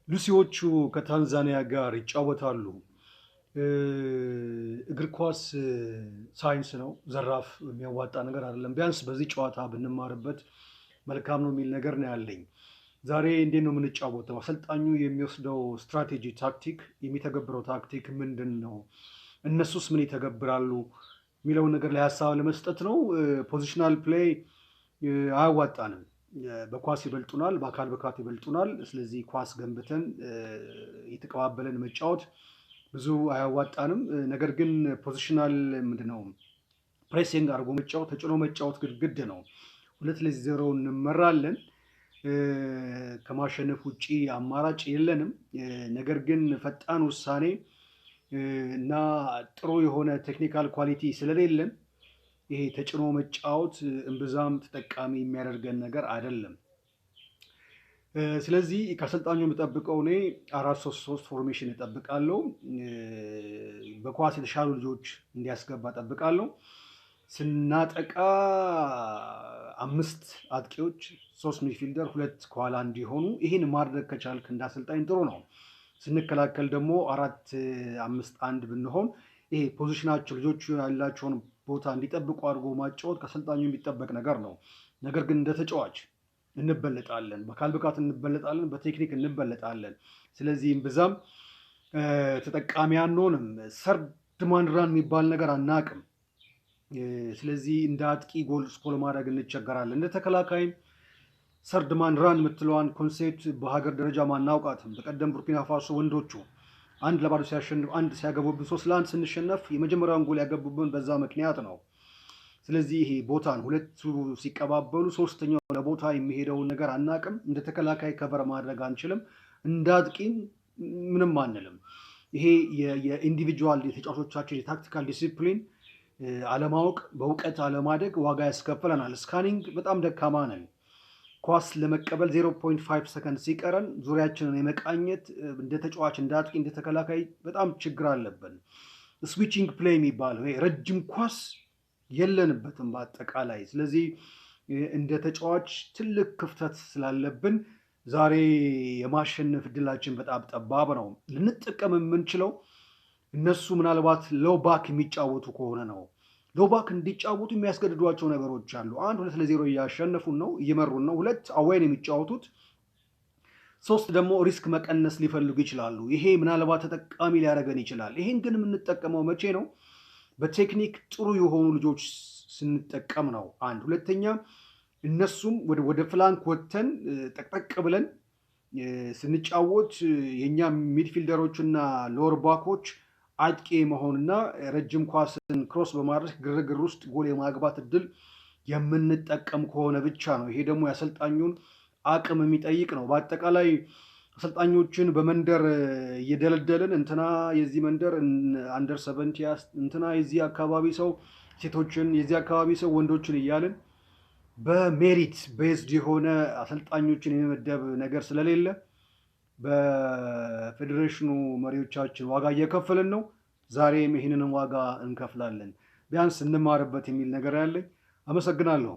ሉሲዎቹ ከታንዛኒያ ጋር ይጫወታሉ። እግር ኳስ ሳይንስ ነው። ዘራፍ የሚያዋጣ ነገር አይደለም። ቢያንስ በዚህ ጨዋታ ብንማርበት መልካም ነው የሚል ነገር ነው ያለኝ። ዛሬ እንዴት ነው የምንጫወተው? አሰልጣኙ የሚወስደው ስትራቴጂ ታክቲክ፣ የሚተገብረው ታክቲክ ምንድን ነው? እነሱስ ምን ይተገብራሉ የሚለውን ነገር ላይ ሀሳብ ለመስጠት ነው። ፖዚሽናል ፕሌይ አያዋጣንም። በኳስ ይበልጡናል፣ በአካል ብቃት ይበልጡናል። ስለዚህ ኳስ ገንብተን የተቀባበለን መጫወት ብዙ አያዋጣንም። ነገር ግን ፖዚሽናል ምንድነው ፕሬሲንግ አድርጎ መጫወት፣ ተጭኖ መጫወት ግድ ነው። 2-0 እንመራለን። ከማሸነፍ ውጪ አማራጭ የለንም። ነገር ግን ፈጣን ውሳኔ እና ጥሩ የሆነ ቴክኒካል ኳሊቲ ስለሌለን ይሄ ተጭኖ መጫወት እምብዛም ተጠቃሚ የሚያደርገን ነገር አይደለም። ስለዚህ ከአሰልጣኙ የምጠብቀው እኔ 4-3-3 ፎርሜሽን እጠብቃለሁ። በኳስ የተሻሉ ልጆች እንዲያስገባ እጠብቃለሁ። ስናጠቃ 5 አጥቂዎች፣ 3 ሚድፊልደር፣ 2 ከኋላ እንዲሆኑ ይህን ማድረግ ከቻልክ እንዳሰልጣኝ ጥሩ ነው። ስንከላከል ደግሞ 4-5-1 ብንሆን ይሄ ፖዚሽናቸው ልጆቹ ያላቸውን ቦታ እንዲጠብቁ አድርጎ ማጫወት ከአሰልጣኙ የሚጠበቅ ነገር ነው። ነገር ግን እንደ ተጫዋች እንበለጣለን፣ በአካል ብቃት እንበለጣለን፣ በቴክኒክ እንበለጣለን። ስለዚህም ብዛም ተጠቃሚ አንሆንም። ሰርድ ማን ራን የሚባል ነገር አናቅም። ስለዚህ እንደ አጥቂ ጎል ስኮር ማድረግ እንቸገራለን። እንደ ተከላካይም ሰርድ ማን ራን የምትለዋን ኮንሴፕት በሀገር ደረጃ ማናውቃትም። በቀደም ቡርኪና ፋሶ ወንዶቹ 1-0 ሲያሸንፍ 1 ሲያገቡብን 3-1 ስንሸነፍ የመጀመሪያውን ጎል ያገቡብን በዛ ምክንያት ነው። ስለዚህ ይሄ ቦታን ሁለቱ ሲቀባበሉ ሶስተኛው ለቦታ የሚሄደውን ነገር አናቅም። እንደ ተከላካይ ከቨር ማድረግ አንችልም። እንደ አጥቂም ምንም አንልም። ይሄ የኢንዲቪጁዋል የተጫዋቾቻችን የታክቲካል ዲሲፕሊን አለማወቅ፣ በእውቀት አለማደግ ዋጋ ያስከፍለናል። ስካኒንግ በጣም ደካማ ነን። ኳስ ለመቀበል 0.5 ሰከንድ ሲቀረን ዙሪያችንን የመቃኘት እንደ ተጫዋች እንደ አጥቂ እንደ ተከላካይ በጣም ችግር አለብን። ስዊቺንግ ፕሌይ የሚባለው ረጅም ኳስ የለንበትም በአጠቃላይ። ስለዚህ እንደ ተጫዋች ትልቅ ክፍተት ስላለብን ዛሬ የማሸነፍ እድላችን በጣም ጠባብ ነው። ልንጠቀም የምንችለው እነሱ ምናልባት ሎው ባክ የሚጫወቱ ከሆነ ነው። ሎው ባክ እንዲጫወቱ የሚያስገድዷቸው ነገሮች አሉ። 1-2-0 እያሸነፉን ነው፣ እየመሩን ነው። 2 አዌይን የሚጫወቱት፣ 3 ደግሞ ሪስክ መቀነስ ሊፈልጉ ይችላሉ። ይሄ ምናልባት ተጠቃሚ ሊያደርገን ይችላል። ይሄን ግን የምንጠቀመው መቼ ነው? በቴክኒክ ጥሩ የሆኑ ልጆች ስንጠቀም ነው። 1 ሁለተኛ እነሱም ወደ ፍላንክ ወጥተን ጠቅጠቅ ብለን ስንጫወት የእኛ ሚድፊልደሮች እና ሎወር ባኮች አጥቂ መሆንና ረጅም ኳስን ክሮስ በማድረግ ግርግር ውስጥ ጎል የማግባት እድል የምንጠቀም ከሆነ ብቻ ነው። ይሄ ደግሞ የአሰልጣኙን አቅም የሚጠይቅ ነው። በአጠቃላይ አሰልጣኞችን በመንደር እየደለደልን እንትና የዚህ መንደር አንደር 70 እንትና የዚህ አካባቢ ሰው ሴቶችን፣ የዚህ አካባቢ ሰው ወንዶችን እያልን በሜሪት ቤዝድ የሆነ አሰልጣኞችን የመመደብ ነገር ስለሌለ በፌዴሬሽኑ መሪዎቻችን ዋጋ እየከፈልን ነው። ዛሬም ይህንን ዋጋ እንከፍላለን። ቢያንስ እንማርበት የሚል ነገር ያለኝ። አመሰግናለሁ።